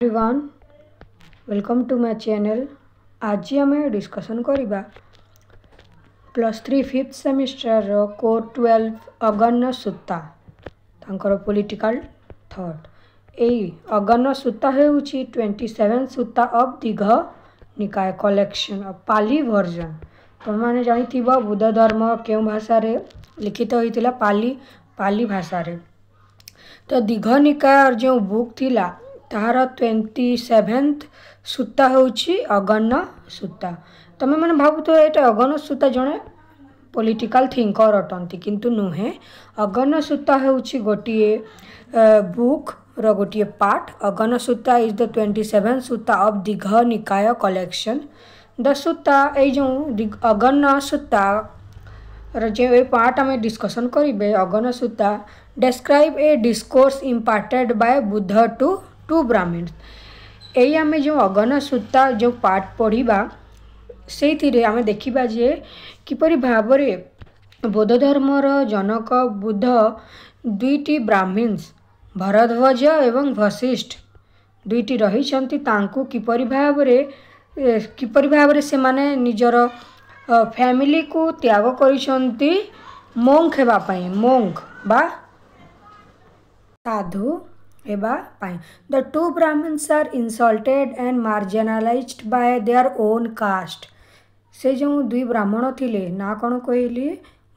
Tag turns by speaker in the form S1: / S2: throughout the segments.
S1: Everyone welcome to my channel. आज आम discussion करवा +3 5th सेमिस्टर कोर 12 अगण्य सूता तांकर पॉलिटिकल थॉट। यही अगण्य सूता होउची 27 सूता ऑफ दीघ निकाय कलेक्शन ऑफ पाली वर्जन। तुम मैंने जानी बुद्ध धर्म क्यों भाषा रे लिखित होता पाली भाषा रे। तो दीघ निकाय जो बुक थिला तार 27th सूता होउची अगण्य सूता। तमें मैंने भावुथ ये अगण्य सूता जड़े पॉलिटिकल थिंकर अटंती किंतु नुहे। अगण्य सूता होउची गोटे बुक रो गोटे पार्ट। अगण्य सूता इज द 27th सूता ऑफ दीघ निकाय कलेक्शन। द सूता ये जो अगण्य सूता जो पार्ट आम डिस्कसन करेंगे। Agganna Sutta describe a discourse imparted by Buddha to two Brahmins. यही आम जो अगण्य सूता जो पार्ट पढ़ा से आम देखा जे किपरि भाव बौद्ध धर्मर जनक बुद्ध दुईटी ब्राह्मण्स भरद्वाज एवं वशिष्ठ दुईटी रही किपरि भाव से माने निजर फैमिली को त्याग करिसंती मोंक हेबापाई। मोंक बा साधु हेबा पाई। The two Brahmins are insulted and marginalised by their own caste. से जो दुई ब्राह्मण थिले ना कौन कहली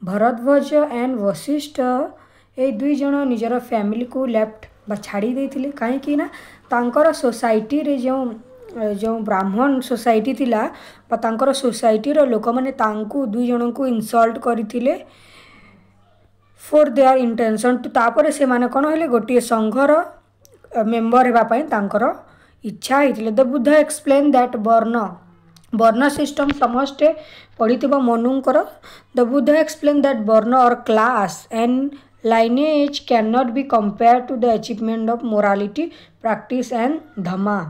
S1: भरद्वाज एंड वशिष्ठ ये दुई जन निजर फैमिली को लेफ्ट बा छाड़ी देथिले कहीं ना तांकर सोसाइटी रे जो ब्राह्मण सोसाइटी थिला बा तांकर सोसाइटी रो लोक माने तांकू दुई जन को इंसल्ट करथिले फॉर देयर इंटेंशन टू। तापर से माने कोन हेले गोटे संघर मेंबर हेबा पई तांकर इच्छा होइतिले। The Buddha explain that varna system समस्ते पढ़िथिबा मनुंकर। The Buddha explain that varna और class and lineage can not be compare to the achievement of morality practice and dhamma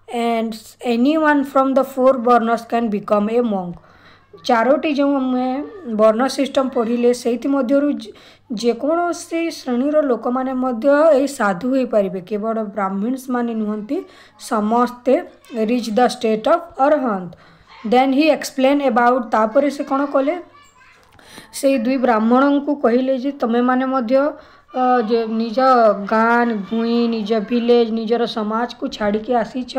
S1: and anyone from the 4 varnas can become a monk. चारोटी जो हमें वर्ण सिस्टम पढ़िले से जेकोसी श्रेणीर लोक मैंने साधु हो पारे। केवल ब्राह्मण्स माने नुहंती समस्ते reach the state of arhant. Then he explain about तापर से कौन कले से दुई ब्राह्मण को कहले जे तमे माने मध्य निज गाँ भूई निज विलेज निजर समाज को छाड़ी के आसीछ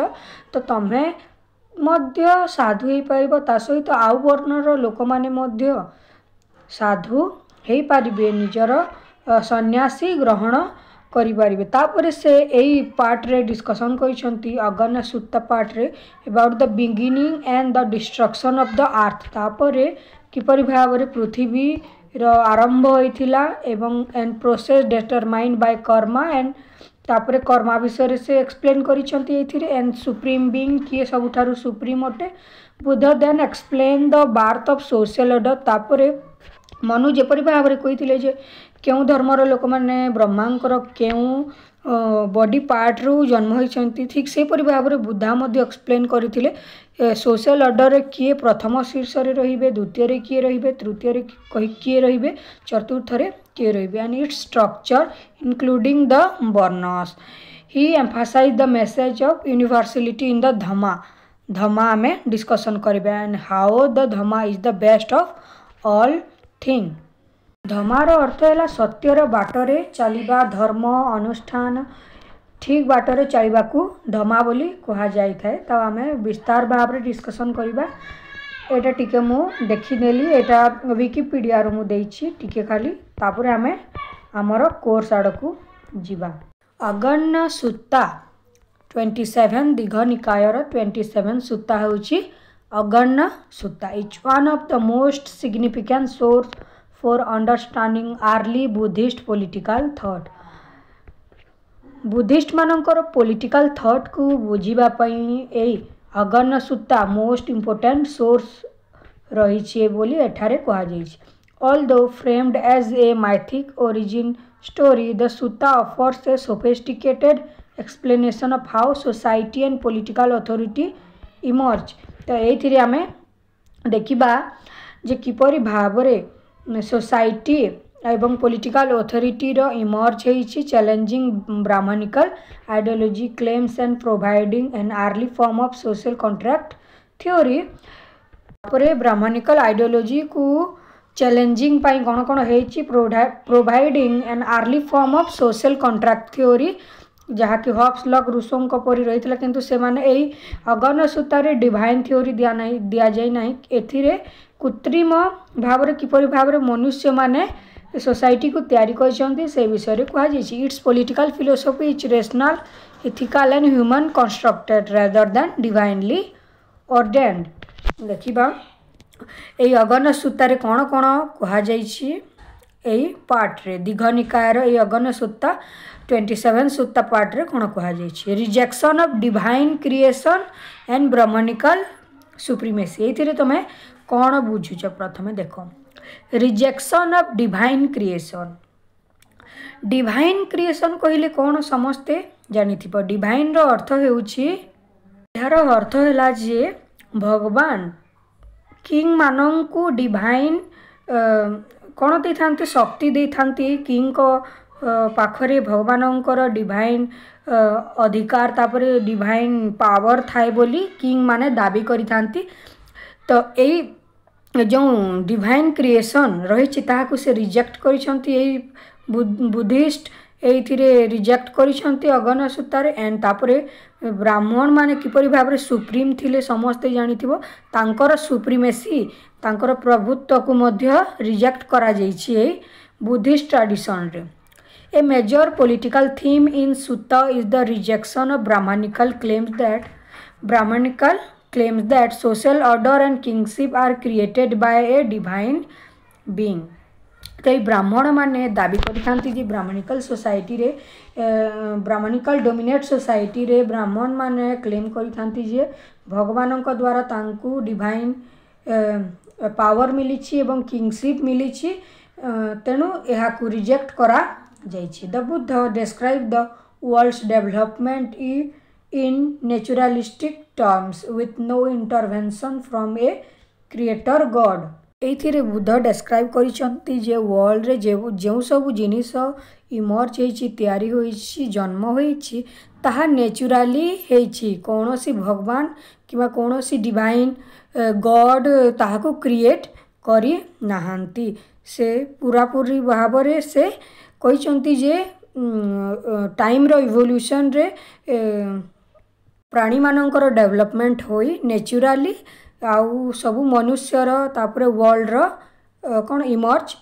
S1: तो तमें मध्य साधु हो पार। ता सहित आउ वर्णर लोक माने मध्य साधु हो पारे निजर सन्यासी ग्रहण करें। तापर से यही पार्ट रे डिस्कसन करिसंती अगण्य सूता पार्ट रे about the beginning and the destruction of the earth. तापर किपरि भाव पृथ्वी रो आरंभ होइथिला एवं and process determined by Karma and तापर कर्मा विषय से एक्सप्लेन करिसंती एथिरे एंड सुप्रीम बीइंग किए सबुठारु सुप्रीम अटे। Buddha then explain the birth of social order. तापर मनु जेपरि भाव रे कहिथिले जे केउ धर्मर लोक माने ब्रह्मांकर केउ बॉडी पार्ट रु जन्म होइसंती ठीक से परि भाव रे बुद्धा मध्ये एक्सप्लेन करथिले सोशल ऑर्डर रे किए प्रथम शीर्ष रे रहिबे द्वितीय रे किए रहिबे तृतीय रे किए रहिबे चतुर्थ रे किए रहिबे and its structure including the varnas. He emphasise the message of universality in the dhamma. Dhamma में डिस्कसन करबे and how the dhamma is the best of all thing. धम्मार अर्थ है सत्यर बाटरे चलिबा धर्म अनुष्ठान ठीक बाटरे चलवा को धम्मा बोली कहा जाई थाए। तो आम विस्तार भाव में डिस्कसन करवा। एटा टिके मु देखिदेली एटा विकिपीडिया रो मु देइछि टिके खाली तापर आम आमर कोर्स आड़ को जीवा। अगण्य सूता 27 दीघ निकायर 27 सूता होउछि अगण्य सूता। Each one of the most significant source for understanding early Buddhist political thought. Buddhist मानकर पॉलिटिकल थॉट को बुझीबा पई ए अगण्य सूता मोस्ट इम्पोर्टेंट सोर्स रही बोली एठारे कहा जाइछि। Although framed as a mythic origin story the Sutta offers a sophisticated explanation of how society and political authority emerge. तो ये आम देखा जे किपरि भाव रे सोसाइटी एवं पॉलिटिकल ऑथोरिटी रो इमर्ज होइछि challenging brahmanical ideology claims and providing an early form of social contract theory तापरे ब्राह्मणिकल आइडियोलॉजी को चैलेंजिंग पाई कौन कौन होइछि providing an early form of social contract theory जहाँकि हॉब्स लॉक रूसों परी रही किंतु से माने एई अगन सूतारे डिवाइन थ्योरी दिया जाय नाही एथिरे कृत्रिम भाव किपरि भाव मनुष्य माने सोसाइटी को तैयारी करछन्ती से विषय रे कहा जायछि its political philosophy is rational ethical and human constructed rather than divinely ordained देखिबा एई अगन सूतारे कौन कौन कहा जायछि एई पार्ट रे दीघ निकायर एई अगन सूता 27 सूता पार्ट रे कौन कहा जायछि rejection of divine creation and brahmanical supremacy एथिरे तमे कौन बुझुछ प्रथमे देखो रिजेक्शन ऑफ डिवाइन क्रिएशन कहले कौन समस्ते जानिथिबो डिवाइन रो अर्थ हेउछि यार अर्थ हैला जे भगवान किंग मानंकु डिवाइन कौन दे थांती शक्ति दे थांती किंग को पाखरे भगवानंकर डिवाइन अधिकार तापरे डिवाइन पावर थाए बोली किंग माने दाबी करि थांती तो एई जो डिवाइन क्रिएशन रही ताहाकु से रिजेक्ट करिसंती एई बुद्धिस्ट एइथिरे रिजेक्ट करिसंती अगन सूतारे एंड तापरे ब्राह्मण माने किपरि भाबरे सुप्रीम थिले समस्ते जानिथिबो तांकर सुप्रीमेसी तांकर प्रभुत्व को मध्य रिजेक्ट करा जायछि एई बुद्धिस्ट ट्रेडिशन रे a major political theme in Sutta is the rejection of Brahmanical claims that social order and kingship are created by a divine being कई ब्राह्मण माने दाबी करिथांती जे ब्राह्मणिकल सोसाइटी रे ब्राह्मणिकल डोमिनेट सोसाइटी रे ब्राह्मण माने क्लेम करिथांती जे भगवानक द्वारा तांकु डिवाइन पावर मिलिछि एवं किंगशिप मिलिछि तेणु एहाकु रिजेक्ट करा जाइछि the Buddha describe the worlds development in naturalistic terms with no intervention from a creator god एथिरे बुद्ध डिस्क्राइब करिसंती जे वर्ल्ड रे जे सब जिनिस इमर्ज होइछि तयारी होइछि जन्म होइछि ताहा नेचुराली होइछि कोनोसी भगवान किबा कोनोसी डिवाइन गॉड ताहाको क्रिएट करि नाहांती से पूरापूरी भाबरे से कहिसंती जे टाइम रो इवोल्यूशन रे प्राणी मानकर डेवलपमेंट होई नेचुराली आउ सब मनुष्यर तापरे वर्ल्ड रो कौन इमर्ज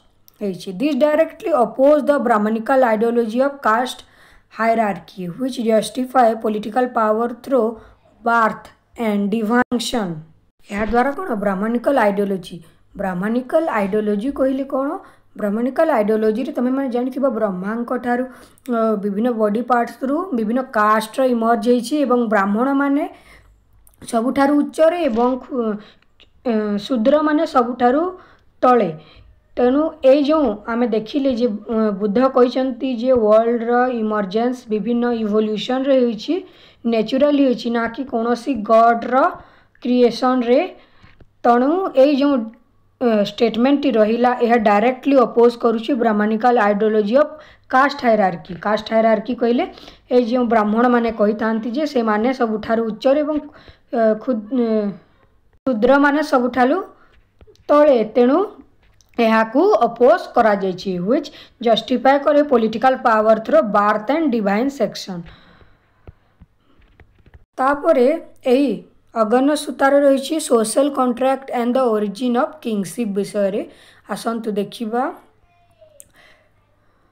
S1: होइछि this directly oppose the brahmanical ideology of caste hierarchy which justify political power through birth and divine sanction या द्वारा कौन ब्राह्मणिकल आइडियोलॉजी कहले कौन ब्राह्मणिकल आइडियोलॉजी रे तमे माने जानिथिबा ब्रह्मांक ठारू विभिन्न बॉडी पार्ट्स थ्रू विभिन्न कास्ट रो इमर्ज होइछि एवं ब्राह्मण माने सबुठारू उच्च रे एवं शूद्र माने सबुठारू तळे तेणु ए जो आमे देखिले जे बुद्ध कहिसंती जे वर्ल्ड रो इमर्जेंस विभिन्न इवोल्यूशन रे होइछि नेचुरली होइछि ना कि कोनोसी गॉड रो क्रिएशन रे तेणु ए जो स्टेटमेंट रहिला यह डायरेक्टली अपोज करुछि brahmanical ideology of caste hierarchy कहले ए जो ब्राह्मण माने कहि थांती जे से माने सबुठारू उच्च एवं शूद्र माने सबुठारू तळे तेणु एहाकू अपोज करा जायछि व्हिच जस्टिफाई करे political power through birth and divine sanction तापरे एई अगन सूतार रही social contract and the origin of kingship विषय रे आसंतु देखिबा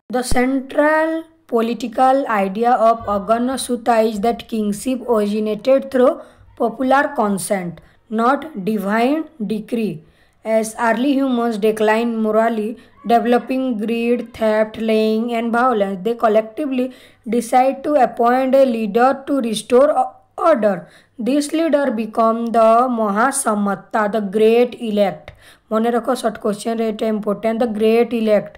S1: the central political idea of Agganna Sutta is that kingship originated through popular consent not divine decree as early humans decline morally developing greed theft lying and violence they collectively decide to appoint a leader to restore order. This leader become the Mahasammata, the great elect. मन रखो short question rate important the great elect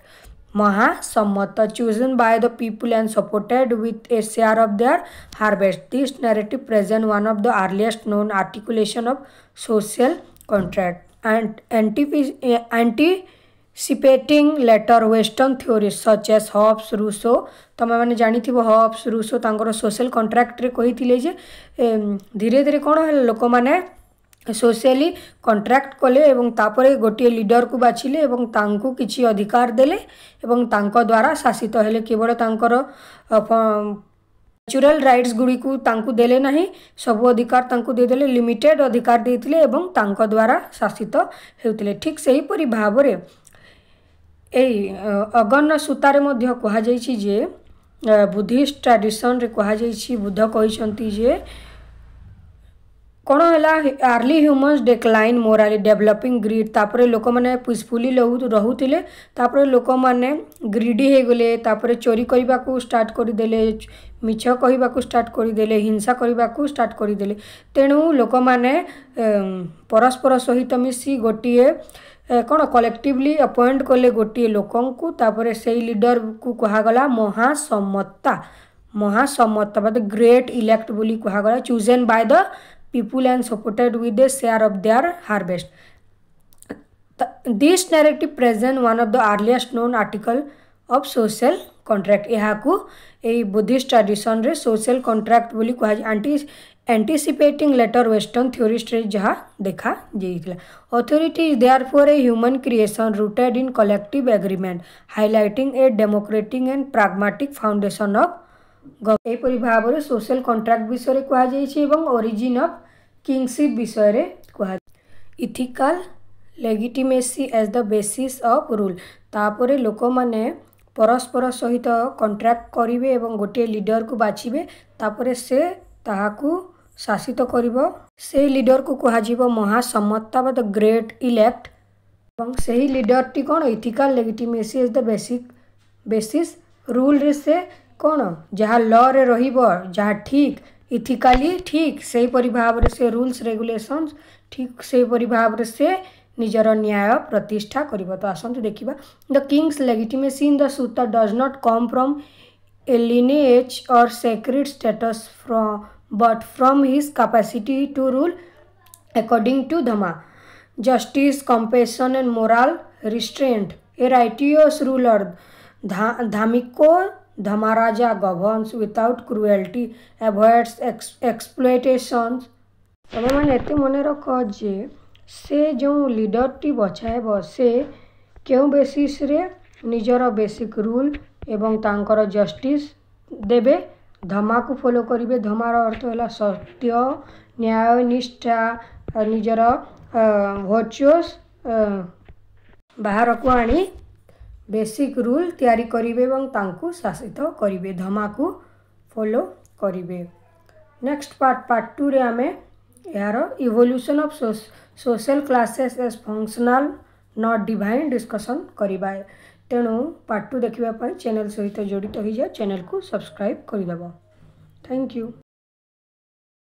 S1: Mahasammata chosen by the people and supported with a share of their harvest. This narrative present one of the earliest known articulation of social contract and anticipating later western theory such as Hobbes Rousseau तुम मैंने जानी Hobbes Rousseau तांकर social contract रे कही जे धीरे धीरे कौन है लोक मैंने सोशली कॉन्ट्रैक्ट कले एवं तापरे गोटे लीडर को बाछिले एवं तांको किछि अधिकार देले एवं तांको द्वारा शासित हेले केवल तांकर नेचुरल राइट्स गुड़ी को तांको देले नहीं सब अधिकार तांको दे देले लिमिटेड अधिकार देथिले एवं तांको द्वारा शासित हेउतिले ठीक सही परि भाबरे एई अगन्न सूतारे मध्य कहा जाइछि जे बुद्धिस्ट ट्रेडिशन रे कहा जाइछि बुद्ध कहिसंती जे कौन है early humans decline morally developing greed तापरे लोक मैंने पीसफुली रोते तापरे लोक मैंने ग्रीडी हो गले तापरे चोरी करने को स्टार्ट करदेले मिछ कहवाक स्टार्ट करदेले हिंसा करने को स्टार्ट करदेले तेणु लोक मैंने परस्पर सहित मिसी गोटे कौन कलेक्टिवली अपॉइंट कले गोटे लोकंकु तापरे से लीडर को कहागला महासम्मता बाद ग्रेट इलेक्ट बोली कहागला chosen by the people and supported with a share of their harvest. This narrative present one of the earliest known article of social contract. यहाँ को ए बुद्धिस्ट ट्रेडिशन रे social contract बोली कहा anticipating later western theorist रे जहाँ देखा जाइए. Authority is therefore a human creation rooted in collective agreement, highlighting a democratic and pragmatic foundation of एपरी भाव में सोशल कॉन्ट्रैक्ट विषय कहुई ओरिजिन ऑफ किंगशिप विषय कह ethical legitimacy as the basis of rule तापर लोक मैंने परस्पर सहित कॉन्ट्रैक्ट करेंगे और गोटे लीडर को बाछिबे तापर से ताहाकू शासित करिवो से लीडर को कह महासम्मता बा द ग्रेट इलेक्ट और से लीडर टी कौन ethical legitimacy as the basis rule रे से कौन जहाँ लॉ रे रहिबो जहाँ ठीक इथिकाली ठीक से परि भाव से रूल्स रेगुलेशंस ठीक से परि भाव से निजर न्याय प्रतिष्ठा करिबो. तो आसंतु देखिबा the king's legitimacy in the sutra does not come from a lineage or sacred status but from his capacity to rule according to dhamma justice compassion and moral restraint. A righteous ruler dhammiko dhammaraja governs without cruelty avoids exploitations. तुम मैंने एत मन रख जे से जो leader T बछाएब से क्यों basis रे निजर बेसिक रूल एवं तांकर जस्टिस देबे धमा को फॉलो करिवे. धमार अर्थ है सत्य न्याय निष्ठा निजर वर्चुअस बाहर को आनी बेसिक रूल तैयारी करिवे एवं तांकु शासित करिवे धमा को फॉलो करिवे. नेक्स्ट पार्ट 2 रे आमे यार evolution of social classes as functional not divine discussion करिबा. तेणु पार्ट 2 देखिबा पई चैनल सहित जड़ित हो जा चैनल को सब्सक्राइब करिदबो. Thank you.